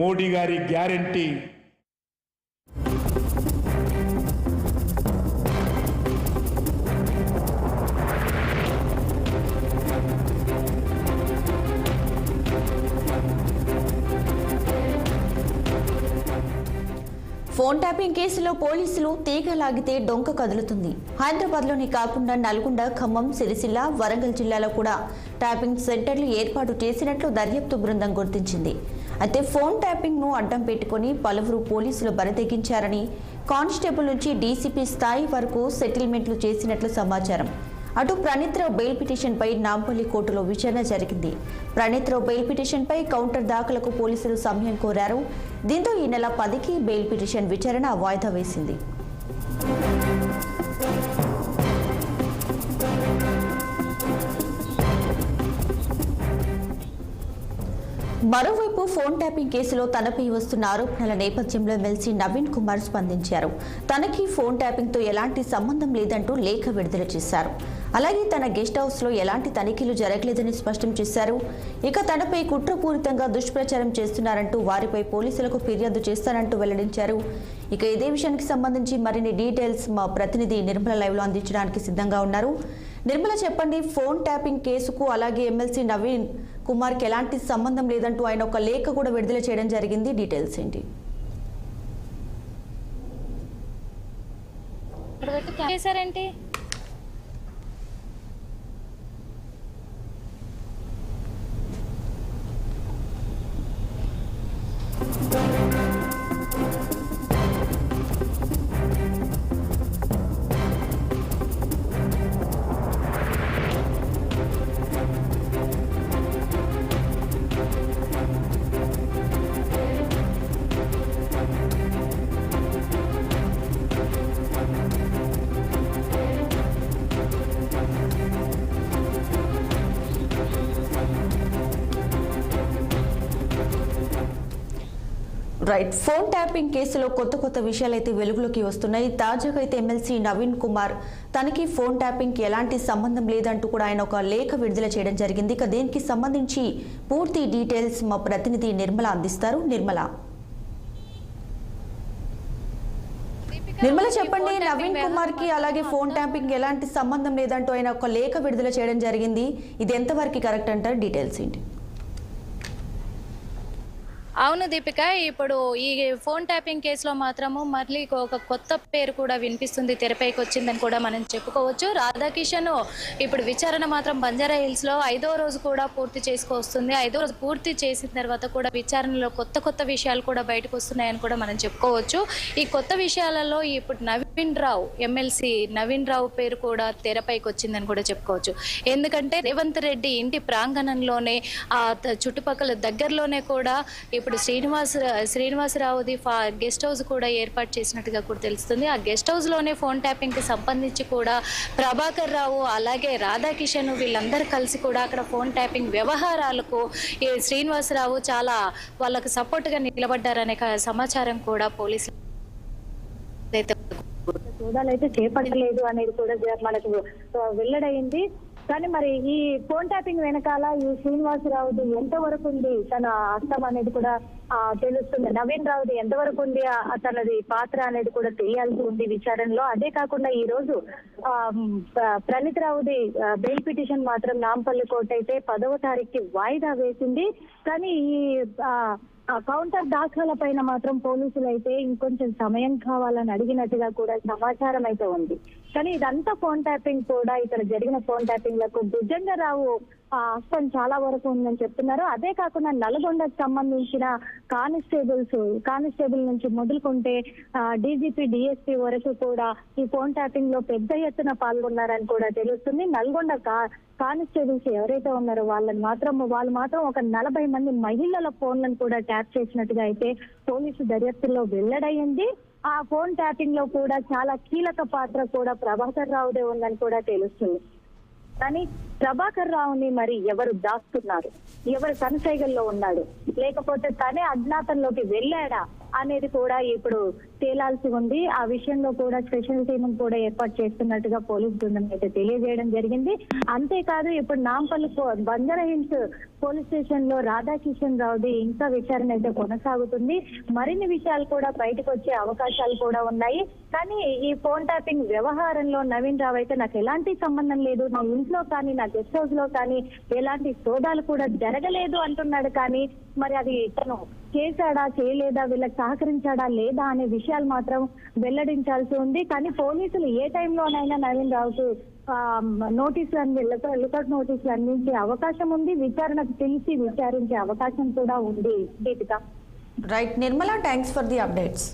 మోడీ గారి guarantee phone tapping కేసులో పోలీసులు తీగ లాగితే డొంక కదులుతుంది. హైదరాబాద్లోని కాకుండా నల్గొండ, ఖమ్మం, సిరిసిల్ల, వరంగల్ జిల్లాలో కూడా ట్యాపింగ్ సెంటర్లు ఏర్పాటు చేసినట్లు దర్యాప్తు బృందం గుర్తించింది. అయితే ఫోన్ ట్యాపింగ్ ను అడ్డం పెట్టుకుని పలువురు పోలీసులు బరితెగించారని, కానిస్టేబుల్ నుంచి డీసీపీ స్థాయి వరకు సెటిల్మెంట్లు చేసినట్లు సమాచారం. అటు ప్రణీత్రావు బెయిల్ పిటిషన్పై నాంపల్లి కోర్టులో విచారణ జరిగింది. ప్రణీత్రావు బెయిల్ పిటిషన్పై కౌంటర్ దాఖలకు పోలీసులు సమయం కోరారు. దీంతో ఈ నెల 10కి బెయిల్ పిటిషన్ విచారణ వాయిదా వేసింది. మరోవైపు ఫోన్ ట్యాపింగ్ కేసులో తనపై వస్తున్న ఆరోపణల నేపథ్యంలో ఎమ్మెల్సీ నవీన్ కుమార్ స్పందించారు. తనకి ఫోన్ ట్యాపింగ్ తో ఎలాంటి సంబంధం లేదంటూ లేఖ విడుదల చేశారు. అలాగే తన గెస్ట్ హౌస్ లో ఎలాంటి తనిఖీలు జరగలేదని స్పష్టం చేశారు. ఇక తనపై కుట్రపూరితంగా దుష్ప్రచారం చేస్తున్నారంటూ వారిపై పోలీసులకు ఫిర్యాదు చేస్తారంటూ వెల్లడించారు. ఇక ఇదే విషయానికి సంబంధించి మరిన్ని డీటెయిల్స్ మా ప్రతినిధి నిర్మల లైవ్ లో అందించడానికి సిద్ధంగా ఉన్నారు. నిర్మల, చెప్పండి, ఫోన్ ట్యాపింగ్ కేసుకు అలాగే ఎమ్మెల్సీ నవీన్ కుమార్ కి ఎలాంటి సంబంధం లేదంటూ ఆయన ఒక లేఖ కూడా విడుదల చేయడం జరిగింది. డీటెయిల్స్ ఏంటి? చేశారేంటి? రైట్, ఫోన్ ట్యాపింగ్ కేసులో కొత్త విషయాలైతే వెలుగులోకి వస్తున్నాయి. తాజాగా అయితే ఎమ్మెల్సీ నవీన్ కుమార్ తనకి ఫోన్ ట్యాపింగ్ కి ఎలాంటి సంబంధం లేదంటూ కూడా ఆయన ఒక లేఖ విడుదల చేయడం జరిగింది. ఇక దీనికి సంబంధించి పూర్తి డీటెయిల్స్ మా ప్రతినిధి నిర్మల అందిస్తారు. నిర్మల, చెప్పండి, నవీన్ కుమార్ కి అలాగే ఫోన్ ట్యాపింగ్ ఎలాంటి సంబంధం లేదంటూ ఆయన ఒక లేఖ విడుదల చేయడం జరిగింది. ఇది ఎంతవరకు కరెక్ట్ అంటారు? డీటెయిల్స్ ఏంటి? అవును దీపిక, ఇప్పుడు ఈ ఫోన్ ట్యాపింగ్ కేసులో మాత్రము మళ్ళీ ఒక కొత్త పేరు కూడా వినిపిస్తుంది, తెరపైకి వచ్చిందని కూడా మనం చెప్పుకోవచ్చు. రాధాకిషన్ ఇప్పుడు విచారణ మాత్రం బంజారా హిల్స్ లో 5వ రోజు కూడా పూర్తి చేసుకొస్తుంది. 5వ రోజు పూర్తి చేసిన తర్వాత కూడా విచారణలో కొత్త విషయాలు కూడా బయటకు వస్తున్నాయని కూడా మనం చెప్పుకోవచ్చు. ఈ కొత్త విషయాలలో ఇప్పుడు నవీన్ రావు, ఎమ్మెల్సీ నవీన్ రావు పేరు కూడా తెరపైకి వచ్చిందని కూడా చెప్పుకోవచ్చు. ఎందుకంటే రేవంత్ రెడ్డి ఇంటి ప్రాంగణంలోనే ఆ చుట్టుపక్కల దగ్గరలోనే కూడా ఇప్పుడు శ్రీనివాసరావుది గెస్ట్ హౌస్ కూడా ఏర్పాటు చేసినట్టుగా కూడా తెలుస్తుంది. ఆ గెస్ట్ హౌస్ లోనే ఫోన్ ట్యాపింగ్ కి సంబంధించి కూడా ప్రభాకర్ రావు అలాగే రాధాకిషన్ వీళ్ళందరూ కలిసి కూడా అక్కడ ఫోన్ ట్యాపింగ్ వ్యవహారాలకు ఈ శ్రీనివాసరావు చాలా వాళ్ళకు సపోర్ట్ గా నిలబడ్డారనే సమాచారం కూడా పోలీసులు సోదాలైతే చేపట్టలేదు అనేది కూడా మనకు వెల్లడైంది. కానీ మరి ఈ ఫోన్ ట్యాపింగ్ వెనకాల ఈ శ్రీనివాసరావుది ఎంతవరకు ఉంది తన హస్తం అనేది కూడా తెలుస్తుంది. నవీన్ రావుది ఎంతవరకు ఉంది తనది పాత్ర అనేది కూడా తెలియాల్సి ఉంది విచారణలో. అదే కాకుండా ఈ రోజు ప్రణీత్ రావుది బెయిల్ పిటిషన్ మాత్రం నాంపల్లి కోర్టు అయితే 10వ తారీఖుకి వాయిదా వేసింది. కానీ ఈ కౌంటర్ దాఖల పైన మాత్రం పోలీసులు అయితే ఇంకొంచెం సమయం కావాలని అడిగినట్టుగా కూడా సమాచారం అయితే ఉంది. కానీ ఇదంతా ఫోన్ ట్యాపింగ్ కూడా ఇక్కడ జరిగిన ఫోన్ ట్యాపింగ్ లకు భుజంగరావు హస్తం చాలా వరకు ఉందని చెప్తున్నారు. అదే కాకుండా నల్గొండకు సంబంధించిన కానిస్టేబుల్ నుంచి మొదలుకుంటే డీజీపీ, డిఎస్పీ వరకు కూడా ఈ ఫోన్ ట్యాపింగ్ లో పెద్ద ఎత్తున పాల్గొన్నారని కూడా తెలుస్తుంది. నల్గొండ కానిస్టేబుల్స్ ఎవరైతే ఉన్నారో వాళ్ళు మాత్రం ఒక 40 మంది మహిళల ఫోన్లను కూడా ట్యాప్ చేసినట్టుగా అయితే పోలీసు దర్యాప్తులో వెల్లడైంది. ఆ ఫోన్ ట్యాపింగ్ లో కూడా చాలా కీలక పాత్ర కూడా ప్రభాకర్ రావుదే ఉందని కూడా తెలుస్తుంది. కానీ ప్రభాకర్ రావుని మరి ఎవరు దాస్తున్నారు, ఎవరు కనసైగల్లో ఉన్నాడు, లేకపోతే తనే అజ్ఞాతంలోకి వెళ్ళాడా అనేది కూడా ఇప్పుడు తేలాల్సి ఉంది. ఆ విషయంలో కూడా స్పెషల్ టీమ్ కూడా ఏర్పాటు చేస్తున్నట్టుగా పోలీస్ బృందం అయితే తెలియజేయడం జరిగింది. అంతేకాదు ఇప్పుడు Nampally Banjara hills police station లో రాధాకిషన్ రావుది ఇంకా విచారణ అయితే కొనసాగుతుంది. మరిన్ని విషయాలు కూడా బయటకు వచ్చే అవకాశాలు కూడా ఉన్నాయి. కానీ ఈ ఫోన్ ట్యాపింగ్ వ్యవహారంలో నవీన్ రావు అయితే నాకు ఎలాంటి సంబంధం లేదు, నా ఇంట్లో కానీ నా గెస్ట్ హౌస్ లో కానీ ఎలాంటి సోదాలు కూడా జరగలేదు అంటున్నాడు. కానీ మరి అది తను చేశాడా చేయలేదా, వీళ్ళకి సహకరించాడా లేదా అనే విషయాలు మాత్రం వెల్లడించాల్సి ఉంది. కానీ పోలీసులు ఏ టైంలోనైనా నవీన్ రావుకు నోటీసులు లుకౌట్ నోటీసులు అందించే అవకాశం ఉంది. విచారణకు పిలిచి విచారించే అవకాశం కూడా ఉంది. Deepika. Right Nirmala, thanks for the updates.